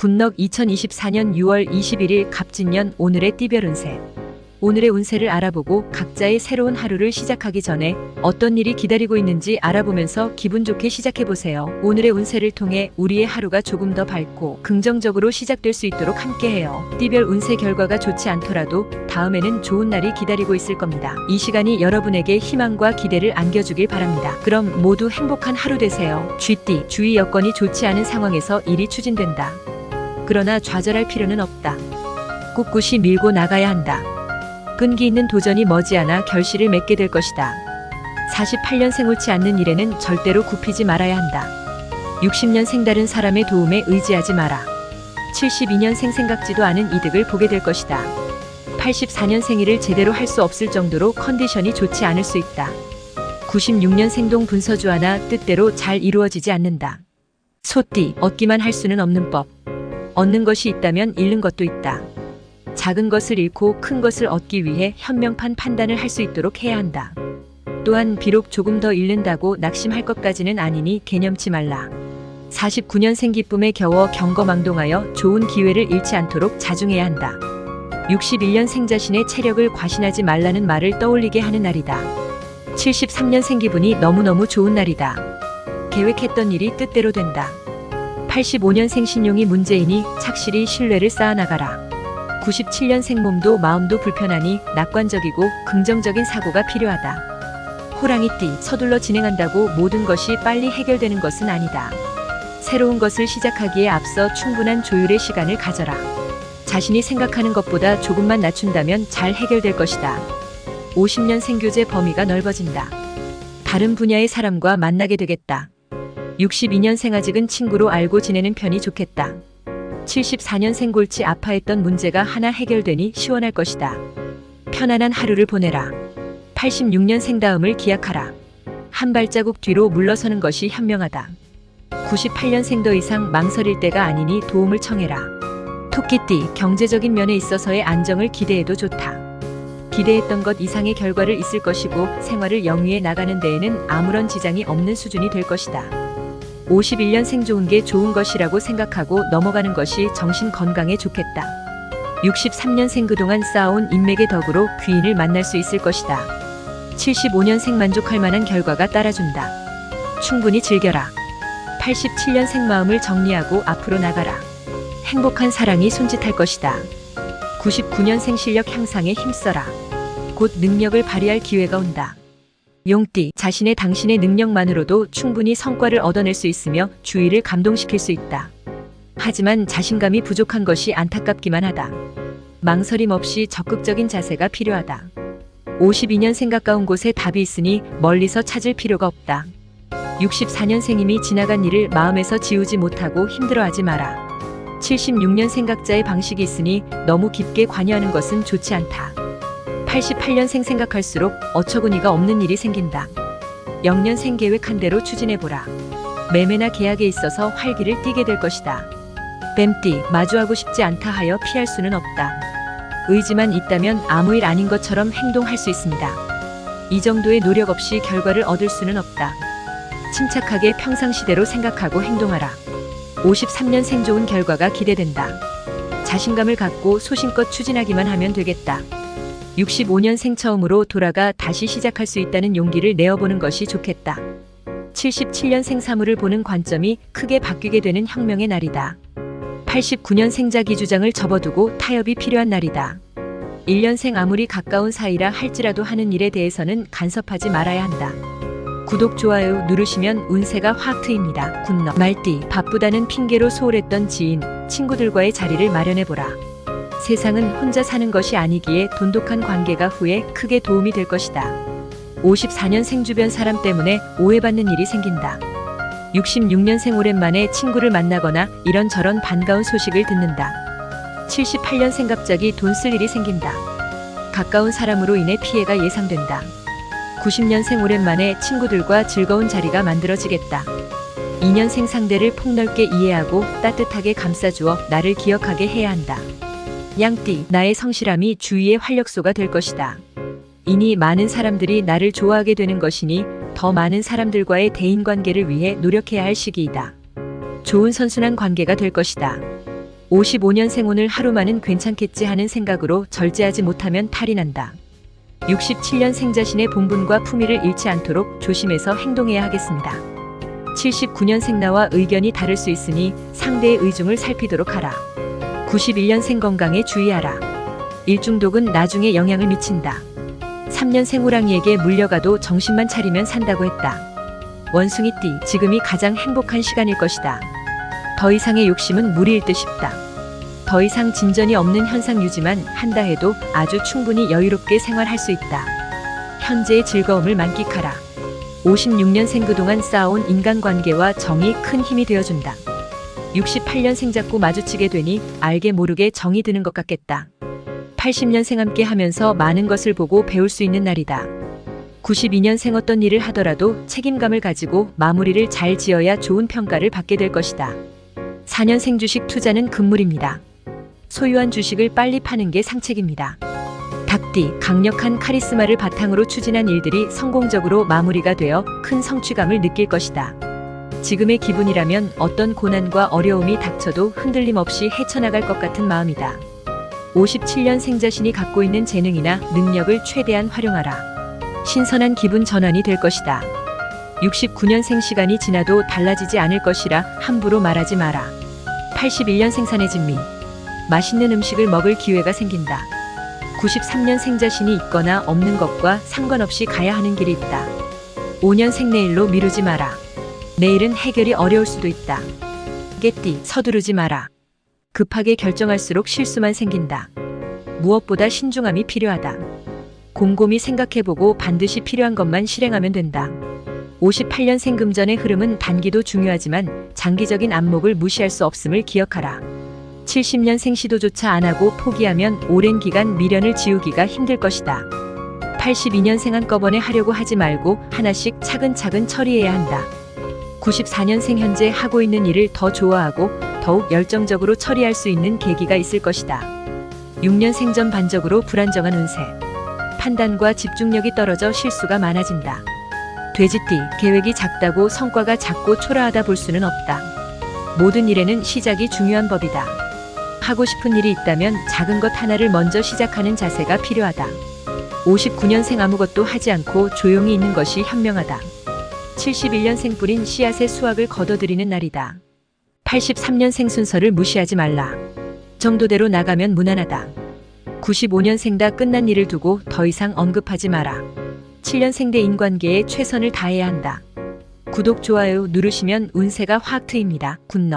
굿넉 2024년 6월 21일 갑진년 오늘의 띠별 운세. 오늘의 운세를 알아보고 각자의 새로운 하루를 시작하기 전에 어떤 일이 기다리고 있는지 알아보면서 기분 좋게 시작해보세요. 오늘의 운세를 통해 우리의 하루가 조금 더 밝고 긍정적으로 시작될 수 있도록 함께해요. 띠별 운세 결과가 좋지 않더라도 다음에는 좋은 날이 기다리고 있을 겁니다. 이 시간이 여러분에게 희망과 기대를 안겨주길 바랍니다. 그럼 모두 행복한 하루 되세요. 쥐띠, 주위 여건이 좋지 않은 상황에서 일이 추진된다. 그러나 좌절할 필요는 없다. 꿋꿋이 밀고 나가야 한다. 끈기 있는 도전이 머지않아 결실을 맺게 될 것이다. 48년생 옳지 않는 일에는 절대로 굽히지 말아야 한다. 60년생 다른 사람의 도움에 의지하지 마라. 72년생 생각지도 않은 이득을 보게 될 것이다. 84년생 일을 제대로 할 수 없을 정도로 컨디션이 좋지 않을 수 있다. 96년생 동분서주 하나 뜻대로 잘 이루어지지 않는다. 소띠, 얻기만 할 수는 없는 법. 얻는 것이 있다면 잃는 것도 있다. 작은 것을 잃고 큰 것을 얻기 위해 현명한 판단을 할 수 있도록 해야 한다. 또한 비록 조금 더 잃는다고 낙심할 것까지는 아니니 개념치 말라. 49년생 기쁨에 겨워 경거망동하여 좋은 기회를 잃지 않도록 자중해야 한다. 61년생 자신의 체력을 과신하지 말라는 말을 떠올리게 하는 날이다. 73년생 기분이 너무너무 좋은 날이다. 계획했던 일이 뜻대로 된다. 85년생 신용이 문제이니 착실히 신뢰를 쌓아나가라. 97년생 몸도 마음도 불편하니 낙관적이고 긍정적인 사고가 필요하다. 호랑이띠, 서둘러 진행한다고 모든 것이 빨리 해결되는 것은 아니다. 새로운 것을 시작하기에 앞서 충분한 조율의 시간을 가져라. 자신이 생각하는 것보다 조금만 낮춘다면 잘 해결될 것이다. 50년생 교제 범위가 넓어진다. 다른 분야의 사람과 만나게 되겠다. 62년생 아직은 친구로 알고 지내는 편이 좋겠다. 74년생 골치 아파했던 문제가 하나 해결되니 시원할 것이다. 편안한 하루를 보내라. 86년생 다음을 기약하라. 한 발자국 뒤로 물러서는 것이 현명하다. 98년생 더 이상 망설일 때가 아니니 도움을 청해라. 토끼띠, 경제적인 면에 있어서의 안정을 기대해도 좋다. 기대했던 것 이상의 결과를 있을 것이고 생활을 영위해 나가는 데에는 아무런 지장이 없는 수준이 될 것이다. 51년생 좋은 게 좋은 것이라고 생각하고 넘어가는 것이 정신 건강에 좋겠다. 63년생 그동안 쌓아온 인맥의 덕으로 귀인을 만날 수 있을 것이다. 75년생 만족할 만한 결과가 따라준다. 충분히 즐겨라. 87년생 마음을 정리하고 앞으로 나가라. 행복한 사랑이 손짓할 것이다. 99년생 실력 향상에 힘써라. 곧 능력을 발휘할 기회가 온다. 용띠, 당신의 능력만으로도 충분히 성과를 얻어낼 수 있으며 주위를 감동시킬 수 있다. 하지만 자신감이 부족한 것이 안타깝기만 하다. 망설임 없이 적극적인 자세가 필요하다. 52년생 가까운 곳에 답이 있으니 멀리서 찾을 필요가 없다. 64년생 이미 지나간 일을 마음에서 지우지 못하고 힘들어하지 마라. 76년생 각자의 방식이 있으니 너무 깊게 관여하는 것은 좋지 않다. 88년생 생각할수록 어처구니가 없는 일이 생긴다. 0년생 계획한 대로 추진해보라. 매매나 계약에 있어서 활기를 띠게 될 것이다. 뱀띠, 마주하고 싶지 않다 하여 피할 수는 없다. 의지만 있다면 아무 일 아닌 것처럼 행동할 수 있습니다. 이 정도의 노력 없이 결과를 얻을 수는 없다. 침착하게 평상시대로 생각하고 행동하라. 53년생 좋은 결과가 기대된다. 자신감을 갖고 소신껏 추진하기만 하면 되겠다. 65년생 처음으로 돌아가 다시 시작할 수 있다는 용기를 내어보는 것이 좋겠다. 77년생 사물을 보는 관점이 크게 바뀌게 되는 혁명의 날이다. 89년생 자기 주장을 접어두고 타협이 필요한 날이다. 1년생 아무리 가까운 사이라 할지라도 하는 일에 대해서는 간섭하지 말아야 한다. 구독, 좋아요 누르시면 운세가 확 트입니다. 굿넉. 말띠, 바쁘다는 핑계로 소홀했던 지인, 친구들과의 자리를 마련해보라. 세상은 혼자 사는 것이 아니기에 돈독한 관계가 후에 크게 도움이 될 것이다. 54년생 주변 사람 때문에 오해받는 일이 생긴다. 66년생 오랜만에 친구를 만나거나 이런저런 반가운 소식을 듣는다. 78년생 갑자기 돈 쓸 일이 생긴다. 가까운 사람으로 인해 피해가 예상된다. 90년생 오랜만에 친구들과 즐거운 자리가 만들어지겠다. 2년생 상대를 폭넓게 이해하고 따뜻하게 감싸주어 나를 기억하게 해야 한다. 양띠, 나의 성실함이 주위의 활력소가 될 것이다. 이니 많은 사람들이 나를 좋아하게 되는 것이니 더 많은 사람들과의 대인관계를 위해 노력해야 할 시기이다. 좋은 선순환 관계가 될 것이다. 55년생 오늘 하루만은 괜찮겠지 하는 생각으로 절제하지 못하면 탈이 난다. 67년생 자신의 본분과 품위를 잃지 않도록 조심해서 행동해야 하겠습니다. 79년생 나와 의견이 다를 수 있으니 상대의 의중을 살피도록 하라. 91년생 건강에 주의하라. 일중독은 나중에 영향을 미친다. 3년생 호랑이에게 물려가도 정신만 차리면 산다고 했다. 원숭이띠, 지금이 가장 행복한 시간일 것이다. 더 이상의 욕심은 무리일 듯 싶다. 더 이상 진전이 없는 현상 유지만 한다 해도 아주 충분히 여유롭게 생활할 수 있다. 현재의 즐거움을 만끽하라. 56년생 그동안 쌓아온 인간관계와 정이 큰 힘이 되어준다. 68년생 자꾸 마주치게 되니 알게 모르게 정이 드는 것 같겠다. 80년생 함께 하면서 많은 것을 보고 배울 수 있는 날이다. 92년생 어떤 일을 하더라도 책임감을 가지고 마무리를 잘 지어야 좋은 평가를 받게 될 것이다. 4년생 주식 투자는 금물입니다. 소유한 주식을 빨리 파는 게 상책입니다. 닭띠, 강력한 카리스마를 바탕으로 추진한 일들이 성공적으로 마무리가 되어 큰 성취감을 느낄 것이다. 지금의 기분이라면 어떤 고난과 어려움이 닥쳐도 흔들림 없이 헤쳐나갈 것 같은 마음이다. 57년생 자신이 갖고 있는 재능이나 능력을 최대한 활용하라. 신선한 기분 전환이 될 것이다. 69년생 시간이 지나도 달라지지 않을 것이라 함부로 말하지 마라. 81년생 사내진미, 맛있는 음식을 먹을 기회가 생긴다. 93년생 자신이 있거나 없는 것과 상관없이 가야 하는 길이 있다. 5년생 내일로 미루지 마라. 내일은 해결이 어려울 수도 있다. 개띠, 서두르지 마라. 급하게 결정할수록 실수만 생긴다. 무엇보다 신중함이 필요하다. 곰곰이 생각해보고 반드시 필요한 것만 실행하면 된다. 58년생 금전의 흐름은 단기도 중요하지만 장기적인 안목을 무시할 수 없음을 기억하라. 70년생 시도조차 안 하고 포기하면 오랜 기간 미련을 지우기가 힘들 것이다. 82년생 한꺼번에 하려고 하지 말고 하나씩 차근차근 처리해야 한다. 94년생 현재 하고 있는 일을 더 좋아하고 더욱 열정적으로 처리할 수 있는 계기가 있을 것이다. 6년생 전반적으로 불안정한 운세. 판단과 집중력이 떨어져 실수가 많아진다. 돼지띠, 계획이 작다고 성과가 작고 초라하다 볼 수는 없다. 모든 일에는 시작이 중요한 법이다. 하고 싶은 일이 있다면 작은 것 하나를 먼저 시작하는 자세가 필요하다. 59년생 아무것도 하지 않고 조용히 있는 것이 현명하다. 71년생 뿌린 씨앗의 수확을 거둬들이는 날이다. 83년생 순서를 무시하지 말라. 정도대로 나가면 무난하다. 95년생 다 끝난 일을 두고 더 이상 언급하지 마라. 7년생 대 인관계에 최선을 다해야 한다. 구독, 좋아요 누르시면 운세가 확 트입니다. 굿럭.